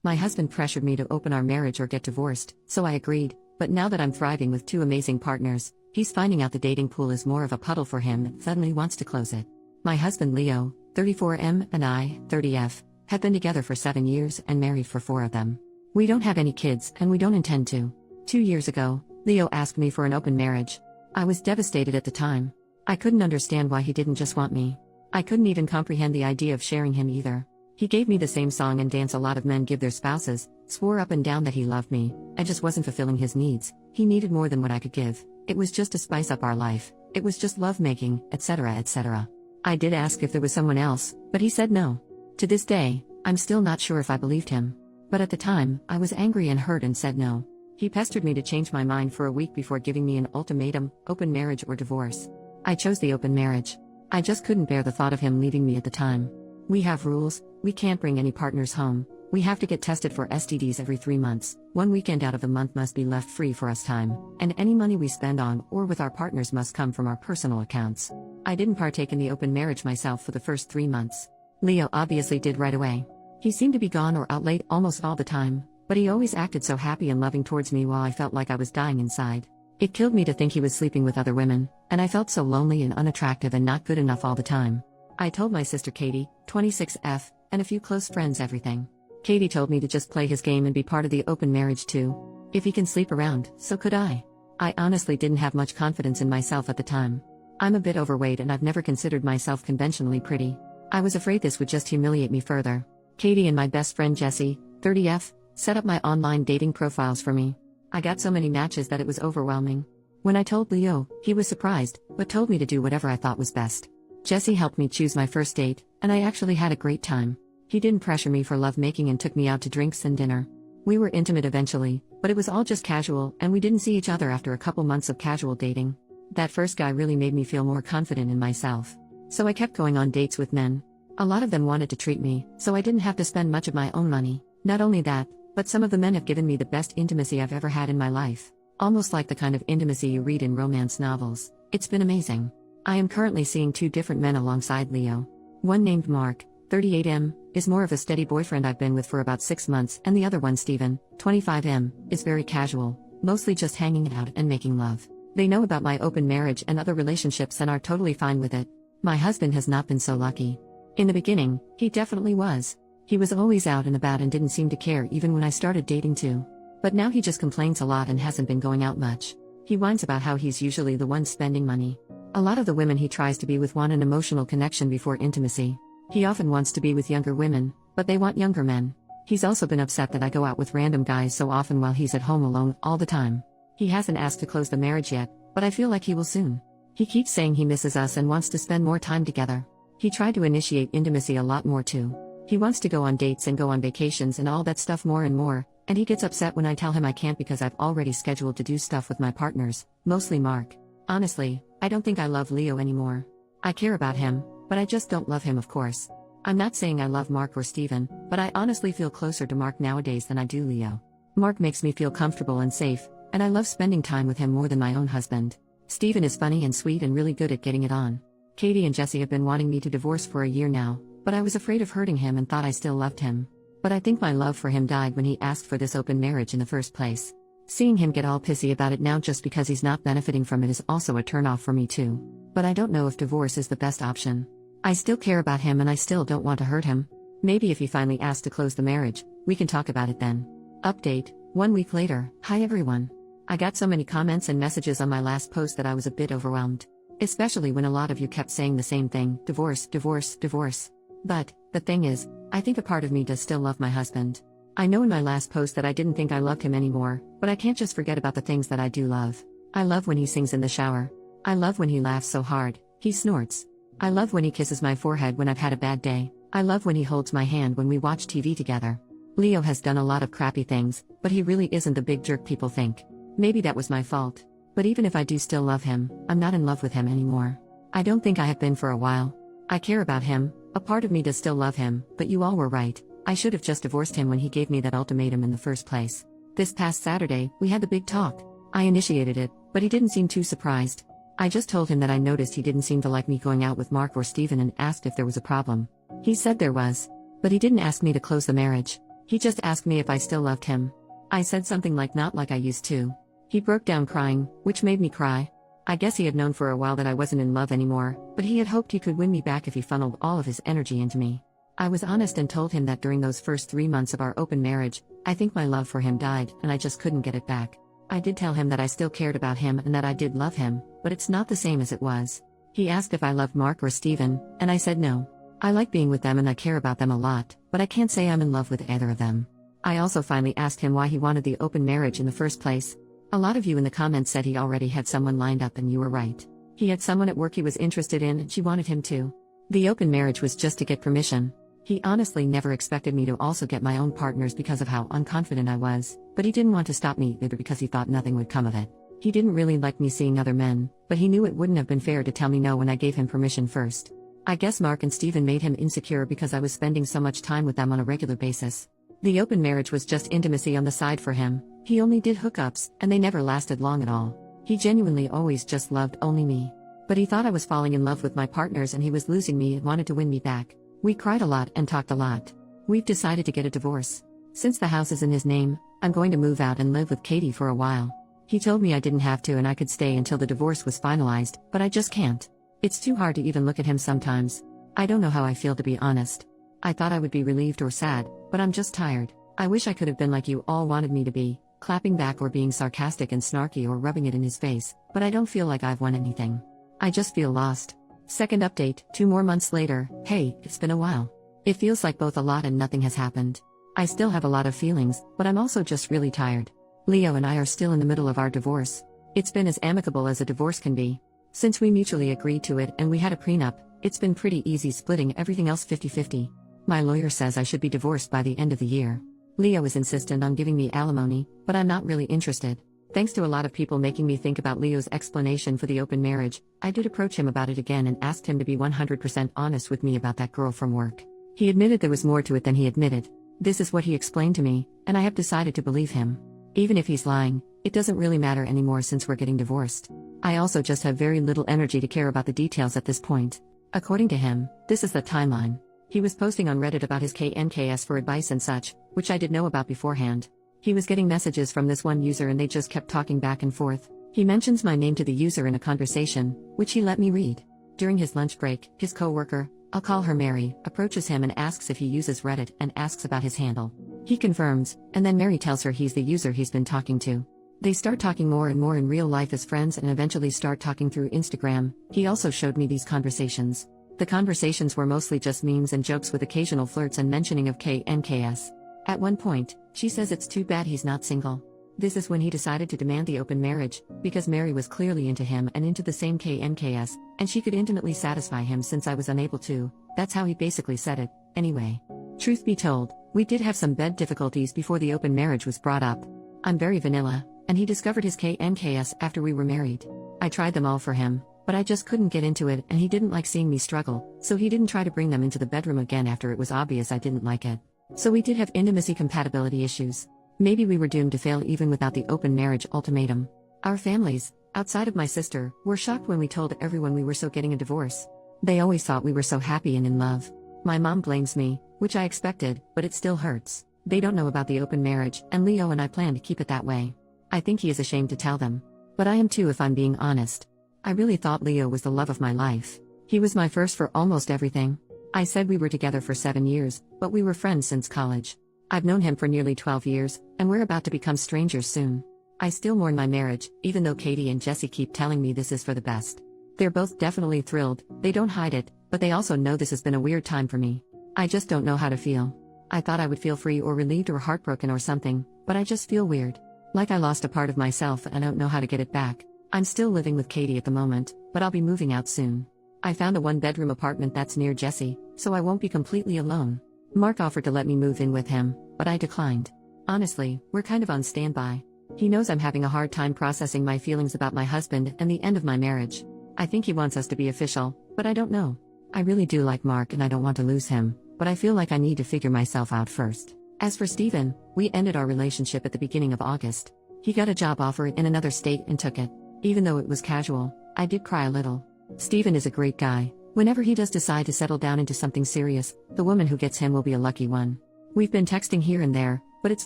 My husband pressured me to open our marriage or get divorced, so I agreed, but now that I'm thriving with two amazing partners, he's finding out the dating pool is more of a puddle for him and suddenly wants to close it. My husband Leo, 34M, and I, 30F, have been together for 7 years and married for 4 of them. We don't have any kids and we don't intend to. 2 years ago, Leo asked me for an open marriage. I was devastated at the time. I couldn't understand why he didn't just want me. I couldn't even comprehend the idea of sharing him either. He gave me the same song and dance a lot of men give their spouses, swore up and down that he loved me. I just wasn't fulfilling his needs. He needed more than what I could give. It was just to spice up our life. It was just lovemaking, etc., etc. I did ask if there was someone else, but he said no. To this day, I'm still not sure if I believed him. But at the time, I was angry and hurt and said no. He pestered me to change my mind for a week before giving me an ultimatum: open marriage or divorce. I chose the open marriage. I just couldn't bear the thought of him leaving me at the time. We have rules. We can't bring any partners home. We have to get tested for STDs every 3 months. 1 weekend out of the month must be left free for us time, and any money we spend on or with our partners must come from our personal accounts. I didn't partake in the open marriage myself for the first 3 months. Leo obviously did right away. He seemed to be gone or out late almost all the time, but he always acted so happy and loving towards me while I felt like I was dying inside. It killed me to think he was sleeping with other women, and I felt so lonely and unattractive and not good enough all the time. I told my sister Katie, 26F, and a few close friends everything. Katie told me to just play his game and be part of the open marriage too. If he can sleep around, so could I. I honestly didn't have much confidence in myself at the time. I'm a bit overweight and I've never considered myself conventionally pretty. I was afraid this would just humiliate me further. Katie and my best friend Jessie, 30F, set up my online dating profiles for me. I got so many matches that it was overwhelming. When I told Leo, he was surprised, but told me to do whatever I thought was best. Jessie helped me choose my first date, and I actually had a great time. He didn't pressure me for lovemaking and took me out to drinks and dinner. We were intimate eventually, but it was all just casual and we didn't see each other after a couple months of casual dating. That first guy really made me feel more confident in myself. So I kept going on dates with men. A lot of them wanted to treat me, so I didn't have to spend much of my own money. Not only that, but some of the men have given me the best intimacy I've ever had in my life. Almost like the kind of intimacy you read in romance novels. It's been amazing. I am currently seeing 2 different men alongside Leo. One named Mark, 38M, is more of a steady boyfriend I've been with for about 6 months, and the other one, Steven, 25M, is very casual, mostly just hanging out and making love. They know about my open marriage and other relationships and are totally fine with it. My husband has not been so lucky. In the beginning, he definitely was. He was always out and about and didn't seem to care even when I started dating too. But now he just complains a lot and hasn't been going out much. He whines about how he's usually the one spending money. A lot of the women he tries to be with want an emotional connection before intimacy. He often wants to be with younger women, but they want younger men. He's also been upset that I go out with random guys so often while he's at home alone all the time. He hasn't asked to close the marriage yet, but I feel like he will soon. He keeps saying he misses us and wants to spend more time together. He tried to initiate intimacy a lot more too. He wants to go on dates and go on vacations and all that stuff more and more, and he gets upset when I tell him I can't because I've already scheduled to do stuff with my partners, mostly Mark. Honestly, I don't think I love Leo anymore. I care about him, but I just don't love him, of course. I'm not saying I love Mark or Steven, but I honestly feel closer to Mark nowadays than I do Leo. Mark makes me feel comfortable and safe, and I love spending time with him more than my own husband. Steven is funny and sweet and really good at getting it on. Katie and Jessie have been wanting me to divorce for a year now, but I was afraid of hurting him and thought I still loved him. But I think my love for him died when he asked for this open marriage in the first place. Seeing him get all pissy about it now just because he's not benefiting from it is also a turnoff for me too. But I don't know if divorce is the best option. I still care about him and I still don't want to hurt him. Maybe if he finally asks to close the marriage, we can talk about it then. Update, 1 week later. Hi everyone. I got so many comments and messages on my last post that I was a bit overwhelmed. Especially when a lot of you kept saying the same thing: divorce, divorce, divorce. But, the thing is, I think a part of me does still love my husband. I know in my last post that I didn't think I loved him anymore, but I can't just forget about the things that I do love. I love when he sings in the shower. I love when he laughs so hard, he snorts. I love when he kisses my forehead when I've had a bad day. I love when he holds my hand when we watch TV together. Leo has done a lot of crappy things, but he really isn't the big jerk people think. Maybe that was my fault. But even if I do still love him, I'm not in love with him anymore. I don't think I have been for a while. I care about him, a part of me does still love him, but you all were right. I should have just divorced him when he gave me that ultimatum in the first place. This past Saturday, we had the big talk. I initiated it, but he didn't seem too surprised. I just told him that I noticed he didn't seem to like me going out with Mark or Steven and asked if there was a problem. He said there was. But he didn't ask me to close the marriage. He just asked me if I still loved him. I said something like not like I used to. He broke down crying, which made me cry. I guess he had known for a while that I wasn't in love anymore, but he had hoped he could win me back if he funneled all of his energy into me. I was honest and told him that during those first 3 months of our open marriage, I think my love for him died and I just couldn't get it back. I did tell him that I still cared about him and that I did love him, but it's not the same as it was. He asked if I loved Mark or Steven, and I said no. I like being with them and I care about them a lot, but I can't say I'm in love with either of them. I also finally asked him why he wanted the open marriage in the first place. A lot of you in the comments said he already had someone lined up, and you were right. He had someone at work he was interested in and she wanted him too. The open marriage was just to get permission. He honestly never expected me to also get my own partners because of how unconfident I was, but he didn't want to stop me either because he thought nothing would come of it. He didn't really like me seeing other men, but he knew it wouldn't have been fair to tell me no when I gave him permission first. I guess Mark and Steven made him insecure because I was spending so much time with them on a regular basis. The open marriage was just intimacy on the side for him. He only did hookups, and they never lasted long at all. He genuinely always just loved only me. But he thought I was falling in love with my partners and he was losing me and wanted to win me back. We cried a lot and talked a lot. We've decided to get a divorce. Since the house is in his name, I'm going to move out and live with Katie for a while. He told me I didn't have to and I could stay until the divorce was finalized, but I just can't. It's too hard to even look at him sometimes. I don't know how I feel, to be honest. I thought I would be relieved or sad, but I'm just tired. I wish I could have been like you all wanted me to be, clapping back or being sarcastic and snarky or rubbing it in his face, but I don't feel like I've won anything. I just feel lost. Second update, 2 more months later. Hey, it's been a while. It feels like both a lot and nothing has happened. I still have a lot of feelings, but I'm also just really tired. Leo and I are still in the middle of our divorce. It's been as amicable as a divorce can be. Since we mutually agreed to it and we had a prenup, it's been pretty easy splitting everything else 50-50. My lawyer says I should be divorced by the end of the year. Leo is insistent on giving me alimony, but I'm not really interested. Thanks to a lot of people making me think about Leo's explanation for the open marriage, I did approach him about it again and asked him to be 100% honest with me about that girl from work. He admitted there was more to it than he admitted. This is what he explained to me, and I have decided to believe him. Even if he's lying, it doesn't really matter anymore since we're getting divorced. I also just have very little energy to care about the details at this point. According to him, this is the timeline. He was posting on Reddit about his KNKS for advice and such, which I did know about beforehand. He was getting messages from this one user and they just kept talking back and forth. He mentions my name to the user in a conversation, which he let me read. During his lunch break, his coworker, I'll call her Mary, approaches him and asks if he uses Reddit and asks about his handle. He confirms, and then Mary tells her he's the user he's been talking to. They start talking more and more in real life as friends and eventually start talking through Instagram. He also showed me these conversations. The conversations were mostly just memes and jokes with occasional flirts and mentioning of KNKS. At one point, she says it's too bad he's not single. This is when he decided to demand the open marriage, because Mary was clearly into him and into the same KNKS, and she could intimately satisfy him since I was unable to. That's how he basically said it. Anyway, truth be told, we did have some bed difficulties before the open marriage was brought up. I'm very vanilla, and he discovered his KNKS after we were married. I tried them all for him, but I just couldn't get into it and he didn't like seeing me struggle, so he didn't try to bring them into the bedroom again after it was obvious I didn't like it. So we did have intimacy compatibility issues. Maybe we were doomed to fail even without the open marriage ultimatum. Our families, outside of my sister, were shocked when we told everyone we were getting a divorce. They always thought we were so happy and in love. My mom blames me, which I expected, but it still hurts. They don't know about the open marriage, and Leo and I plan to keep it that way. I think he is ashamed to tell them. But I am too if I'm being honest. I really thought Leo was the love of my life. He was my first for almost everything. I said we were together for 7 years, but we were friends since college. I've known him for nearly 12 years, and we're about to become strangers soon. I still mourn my marriage, even though Katie and Jesse keep telling me this is for the best. They're both definitely thrilled, they don't hide it, but they also know this has been a weird time for me. I just don't know how to feel. I thought I would feel free or relieved or heartbroken or something, but I just feel weird. Like I lost a part of myself and I don't know how to get it back. I'm still living with Katie at the moment, but I'll be moving out soon. I found a 1-bedroom apartment that's near Jesse, so I won't be completely alone. Mark offered to let me move in with him, but I declined. Honestly, we're kind of on standby. He knows I'm having a hard time processing my feelings about my husband and the end of my marriage. I think he wants us to be official, but I don't know. I really do like Mark and I don't want to lose him, but I feel like I need to figure myself out first. As for Steven, we ended our relationship at the beginning of August. He got a job offer in another state and took it. Even though it was casual, I did cry a little. Steven is a great guy. Whenever he does decide to settle down into something serious, the woman who gets him will be a lucky one. We've been texting here and there, but it's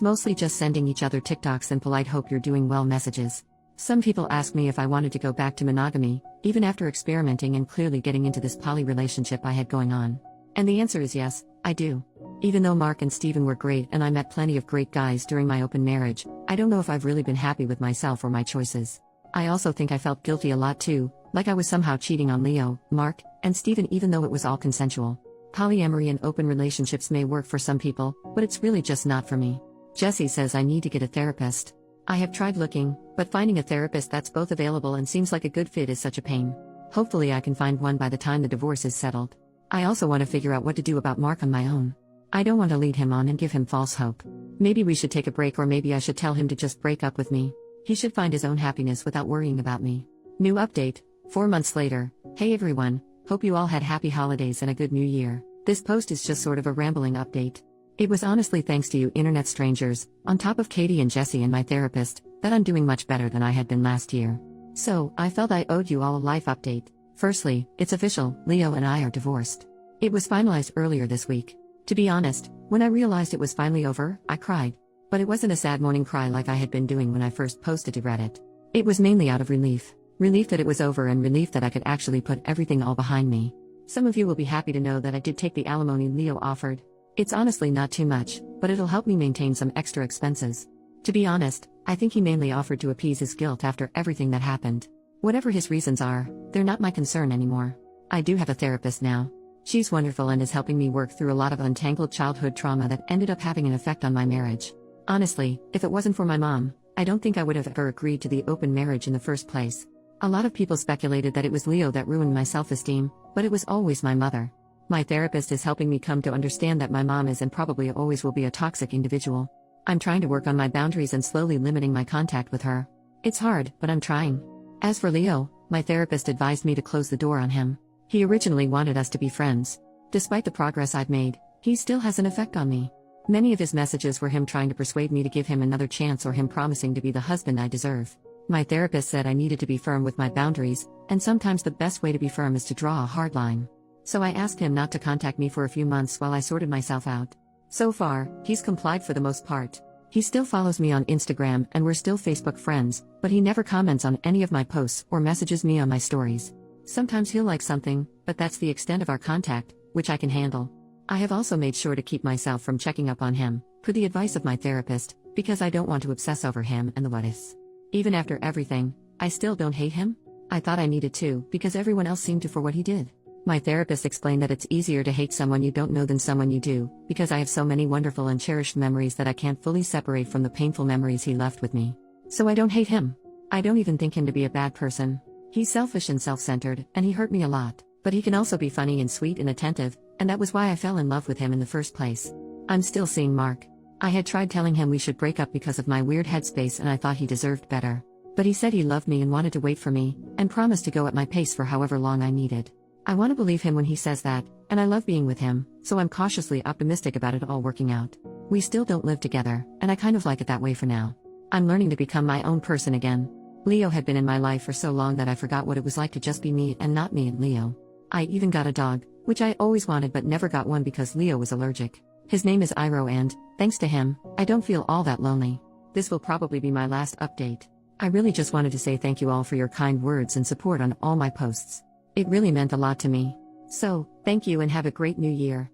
mostly just sending each other TikToks and polite hope you're doing well messages. Some people ask me if I wanted to go back to monogamy, even after experimenting and clearly getting into this poly relationship I had going on. And the answer is yes, I do. Even though Mark and Steven were great and I met plenty of great guys during my open marriage, I don't know if I've really been happy with myself or my choices. I also think I felt guilty a lot too, like I was somehow cheating on Leo, Mark, and Steven even though it was all consensual. Polyamory and open relationships may work for some people, but it's really just not for me. Jesse says I need to get a therapist. I have tried looking, but finding a therapist that's both available and seems like a good fit is such a pain. Hopefully I can find one by the time the divorce is settled. I also want to figure out what to do about Mark on my own. I don't want to lead him on and give him false hope. Maybe we should take a break, or maybe I should tell him to just break up with me. He should find his own happiness without worrying about me. New update, 4 months later. Hey everyone, hope you all had happy holidays and a good new year. This post is just sort of a rambling update. It was honestly thanks to you internet strangers, on top of Katie and Jesse and my therapist, that I'm doing much better than I had been last year. So, I felt I owed you all a life update. Firstly, it's official, Leo and I are divorced. It was finalized earlier this week. To be honest, when I realized it was finally over, I cried. But it wasn't a sad morning cry like I had been doing when I first posted to Reddit. It was mainly out of relief. Relief that it was over and relief that I could actually put everything all behind me. Some of you will be happy to know that I did take the alimony Leo offered. It's honestly not too much, but it'll help me maintain some extra expenses. To be honest, I think he mainly offered to appease his guilt after everything that happened. Whatever his reasons are, they're not my concern anymore. I do have a therapist now. She's wonderful and is helping me work through a lot of untangled childhood trauma that ended up having an effect on my marriage. Honestly, if it wasn't for my mom, I don't think I would have ever agreed to the open marriage in the first place. A lot of people speculated that it was Leo that ruined my self-esteem, but it was always my mother. My therapist is helping me come to understand that my mom is and probably always will be a toxic individual. I'm trying to work on my boundaries and slowly limiting my contact with her. It's hard, but I'm trying. As for Leo, my therapist advised me to close the door on him. He originally wanted us to be friends. Despite the progress I've made, he still has an effect on me. Many of his messages were him trying to persuade me to give him another chance or him promising to be the husband I deserve. My therapist said I needed to be firm with my boundaries, and sometimes the best way to be firm is to draw a hard line. So I asked him not to contact me for a few months while I sorted myself out. So far, he's complied for the most part. He still follows me on Instagram and we're still Facebook friends, but he never comments on any of my posts or messages me on my stories. Sometimes he'll like something, but that's the extent of our contact, which I can handle. I have also made sure to keep myself from checking up on him, per the advice of my therapist, because I don't want to obsess over him and the what-ifs. Even after everything, I still don't hate him? I thought I needed to, because everyone else seemed to for what he did. My therapist explained that it's easier to hate someone you don't know than someone you do, because I have so many wonderful and cherished memories that I can't fully separate from the painful memories he left with me. So I don't hate him. I don't even think him to be a bad person. He's selfish and self-centered, and he hurt me a lot, but he can also be funny and sweet and attentive, and that was why I fell in love with him in the first place. I'm still seeing Mark. I had tried telling him we should break up because of my weird headspace and I thought he deserved better. But he said he loved me and wanted to wait for me, and promised to go at my pace for however long I needed. I want to believe him when he says that, and I love being with him, so I'm cautiously optimistic about it all working out. We still don't live together, and I kind of like it that way for now. I'm learning to become my own person again. Leo had been in my life for so long that I forgot what it was like to just be me and not me and Leo. I even got a dog, which I always wanted but never got one because Leo was allergic. His name is Iro and, thanks to him, I don't feel all that lonely. This will probably be my last update. I really just wanted to say thank you all for your kind words and support on all my posts. It really meant a lot to me. So, thank you and have a great new year.